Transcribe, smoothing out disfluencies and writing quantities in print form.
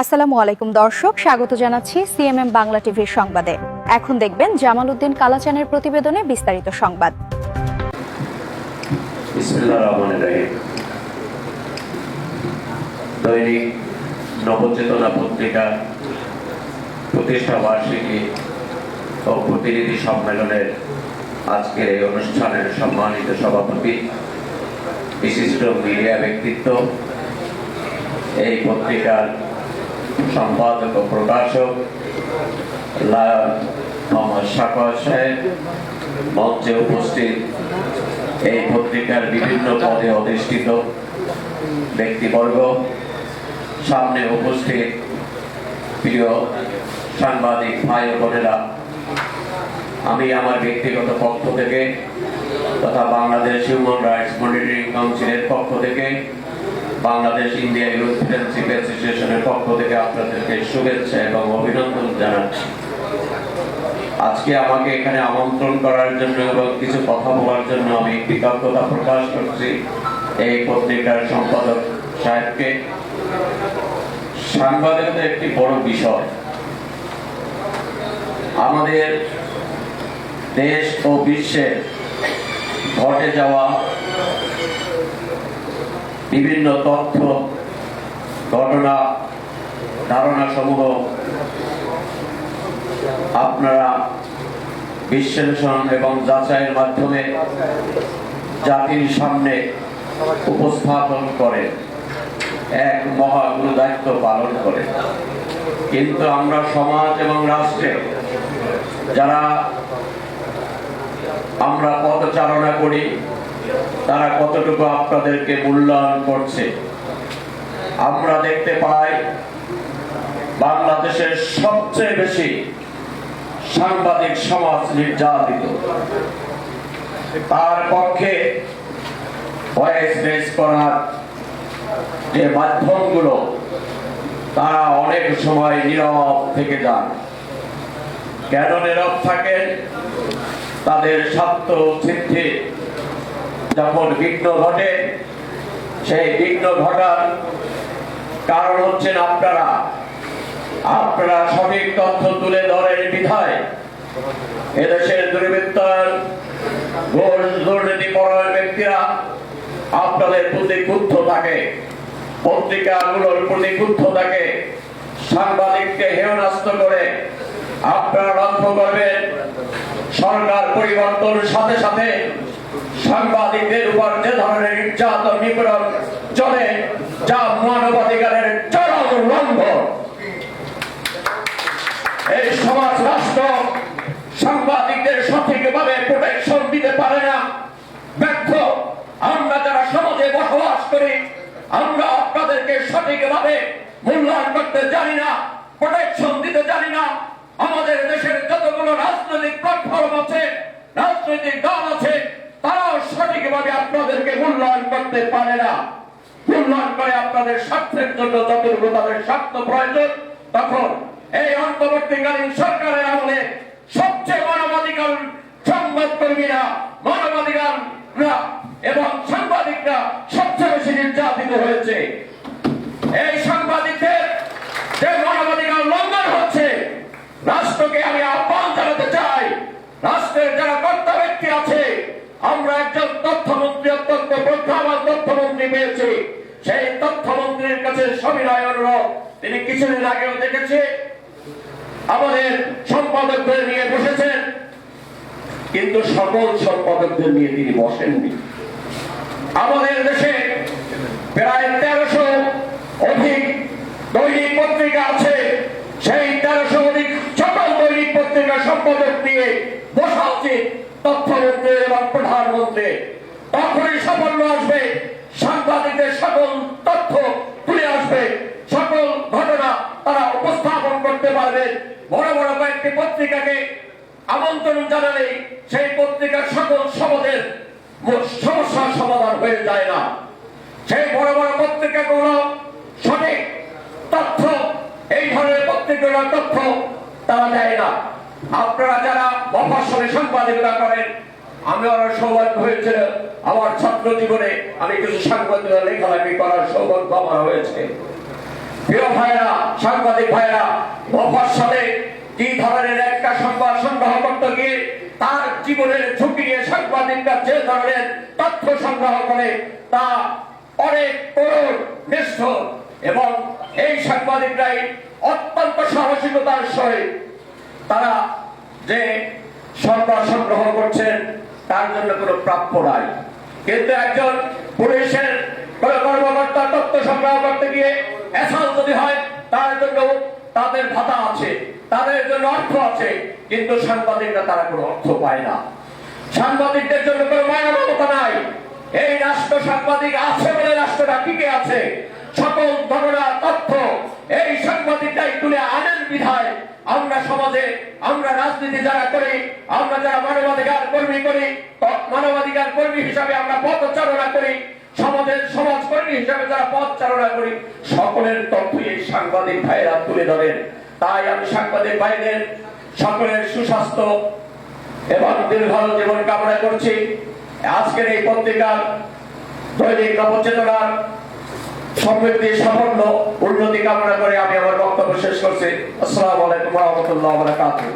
আসসালামু আলাইকুম দর্শক, স্বাগত জানাচ্ছি সিএমএম বাংলা টিভির সংবাদে। এখন দেখবেন জামাল উদ্দিন কালাচানের প্রতিবেদনে বিস্তারিত সংবাদ। দৈনিক নবচেতনা পত্রিকা প্রতিষ্ঠা বার্ষিকী ও প্রতিনিধি সম্মেলনের আজকের এই অনুষ্ঠানের সম্মানিত সভাপতি, বিশিষ্ট মিডিয়া ব্যক্তিত্ব, এই পত্রিকার সম্পাদক ও প্রকাশক মোহাম্মদ সাকোয়াত সাহেব, মঞ্চে উপস্থিত এই পত্রিকার বিভিন্ন পদে অধিষ্ঠিত ব্যক্তিবর্গ, সামনে উপস্থিত প্রিয় সাংবাদিক ভাই ও বোনেরা, আমি আমার ব্যক্তিগত পক্ষ থেকে তথা বাংলাদেশ হিউম্যান রাইটস মনিটরিং কাউন্সিলের পক্ষ থেকে, বাংলাদেশ ইন্ডিয়া ইউথ ফ্রেন্ডশিপ অ্যাসোসিয়েশনের পক্ষ থেকে আপনাদেরকে শুভেচ্ছা এবং অভিনন্দন জানাচ্ছি। আজকে আমাকে এখানে আমন্ত্রণ করার জন্য এবং কিছু কথা বলার জন্য আমি কৃতজ্ঞতা প্রকাশ করছি এই পত্রিকার সম্পাদক সাহেবকে। সাংবাদিকতা একটি বড় বিষয়। আমাদের দেশ ও বিশ্বে ঘটে যাওয়া বিভিন্ন তথ্য, ঘটনা, ধারণা সমূহ আপনারা বিশ্লেষণ এবং যাচাইয়ের মাধ্যমে জাতির সামনে উপস্থাপন করে এক মহা গুরু দায়িত্ব পালন করে। কিন্তু আমরা সমাজ এবং রাষ্ট্রে যারা আমরা পদচারণা করি, তারা কতটুকু আপনাদেরকে মূল্যায়ন করছে। আমরা দেখতে পাই বাংলাদেশের সবচেয়ে বেশি সাংবাদিক সমাজ নির্যাতিত। তার পক্ষে ভয়েস রেজ করার যে মাধ্যমগুলো, তারা অনেক সময় নীরব থেকে যান। কেন নীরব থাকেন? তাদের স্বার্থ সিদ্ধি যখন বিঘ্ন ঘটে, সেই বিঘ্ন ঘটার কারণ হচ্ছেন আপনারা সঠিক তথ্য তুলে ধরেন বিধায় এদেশের দুর্বৃত্তায়ন, দুর্নীতিপরায়ণ ব্যক্তিরা আপনাদের প্রতি ক্ষুব্ধ থাকে, পত্রিকাগুলোর প্রতি ক্ষুব্ধ থাকে, সাংবাদিককে হেয়নাস্ত করে। আপনারা লক্ষ্য করবেন, সরকার পরিবর্তনের সাথে সাথে সাংবাদিকদের উপর যে ধরনের নির্যাতন নিপীড়ন চলে, যা মানবাধিকারের চরম লঙ্ঘন। এই সমাজ রাষ্ট্র সাংবাদিকদের সঠিকভাবে প্রোটেকশন দিতে পারে না, ব্যর্থ। আমরা যারা সমাজে বসবাস করি, আমরা আপনাদেরকে সঠিকভাবে মূল্যায়ন করতে জানি না, প্রোটেকশন দিতে জানি না। আমাদের দেশের যতগুলো রাজনৈতিক প্ল্যাটফর্ম আছে, রাজনৈতিক দল আছে, তারাও সঠিকভাবে আপনাদেরকে মূল্যায়ন করতে পারে না। মূল্যায়ন করে আপনাদের স্বার্থের জন্য যতটুকু তাদের স্বার্থ প্রয়োজন, তখন এই অন্তর্বর্তীকালীন সরকারের আমলে সবচেয়ে মানবাধিকার সংবাদকর্মীরা, মানবাধিকাররা এবং সাংবাদিকরা সবচেয়ে বেশি নির্যাতিত হয়েছে। এই সাংবাদিকদের যে মানবাধিকার লঙ্ঘন হচ্ছে, রাষ্ট্রকে আমি আহ্বান জানাতে চাই, রাষ্ট্রের যারা কর্তা ব্যক্তি আছে, আমরা একজন তথ্যমন্ত্রী, অত্যন্ত প্রজ্ঞাবান তথ্যমন্ত্রী পেয়েছি। সেই তথ্যমন্ত্রীর কাছে সবিনয় অনুরোধ, তিনি কিছুদিন আগেও দেখেছি আমাদের সম্পাদকদের নিয়ে বসেছেন, কিন্তু সকল সম্পাদকদের নিয়ে তিনি বসেননি। আমাদের দেশে প্রায় 1300 অধিক দৈনিক পত্রিকা আছে। সেই 1300 অধিক সকল দৈনিক পত্রিকা সম্পাদক নিয়ে বসা উচিত তথ্যমন্ত্রী এবং প্রধানমন্ত্রী। তখনই সাফল্য আসবে, সাংবাদিকদের সকল তথ্য তুলে আসবে, সকল ঘটনা তারা উপস্থাপন করতে পারবেন। বড় বড় কয়েকটি পত্রিকাকে আমন্ত্রণ জানালে সেই পত্রিকার সকল সমাজের সমস্যার সমাধান হয়ে যায় না। সেই বড় বড় পত্রিকাগুলো সঠিক তথ্য, এই ধরনের পত্রিকাগুলোর তথ্য তারা দেয় না। আপনারা যারা মফস্বলে সাংবাদিকতা করেন, আমি আমার সৌভাগ্য হয়েছিল আমার ছাত্র জীবনে আমি কিছু সাংবাদিকতা লেখালেখি করার সৌভাগ্য আমার হয়েছে। প্রিয় ভাইরা, সাংবাদিক ভাইরা, মফস্বলে কি ধরনের একটা সংবাদ সংগ্রহ করতে গিয়ে তার জীবনের ঝুঁকি নিয়ে সাংবাদিকরা যে ধরনের তথ্য সংগ্রহ করে তা অনেক করুণ, নিষ্ঠুর। এবং এই সাংবাদিকরাই অত্যন্ত সাহসিকতার সহিত তারা যে সংবাদ সংগ্রহ করছেন তার জন্য কোনো প্রাপ্য নাই। কিন্তু একজন পুলিশের কোন কর্মকর্তা তথ্য সংগ্রহ করতে গিয়ে এসাল যদি হয় তার জন্য তাদের ভাতা আছে, তাদের জন্য অর্থ আছে, কিন্তু সাংবাদিকরা তারা কোনো অর্থ পায় না। সাংবাদিকদের জন্য কোনো মায়া মমতা নাই। এই রাষ্ট্র সাংবাদিক আছে বলে রাষ্ট্রটা টিকে আছে। সকল ঘটনা তথ্য এই সাংবাদিকরাই তুলে আনেন বিধায় আমরা সমাজে, আমরা রাজনীতি যারা করি, আমরা যারা মানবাধিকার কর্মী করি, মানবাধিকার কর্মী হিসাবে আমরা পথচারণা করি, সমাজের সমাজকর্মী হিসাবে যারা পথচারণা করি, সকলের তথ্য এই সাংবাদিক ভাইরা তুলে ধরেন। তাই আমি সাংবাদিক ভাইদের সকলের সুস্বাস্থ্য এবং দীর্ঘ জীবন কামনা করছি। আজকের এই পত্রিকার দৈনিক নবচেতনার সমৃদ্ধি, সাফল্য, উন্নতি কামনা করে আমি আমার বক্তব্য শেষ করছি। আসসালামু আলাইকুম ওয়া রাহমাতুল্লাহি ওয়া বারাকাতুহু।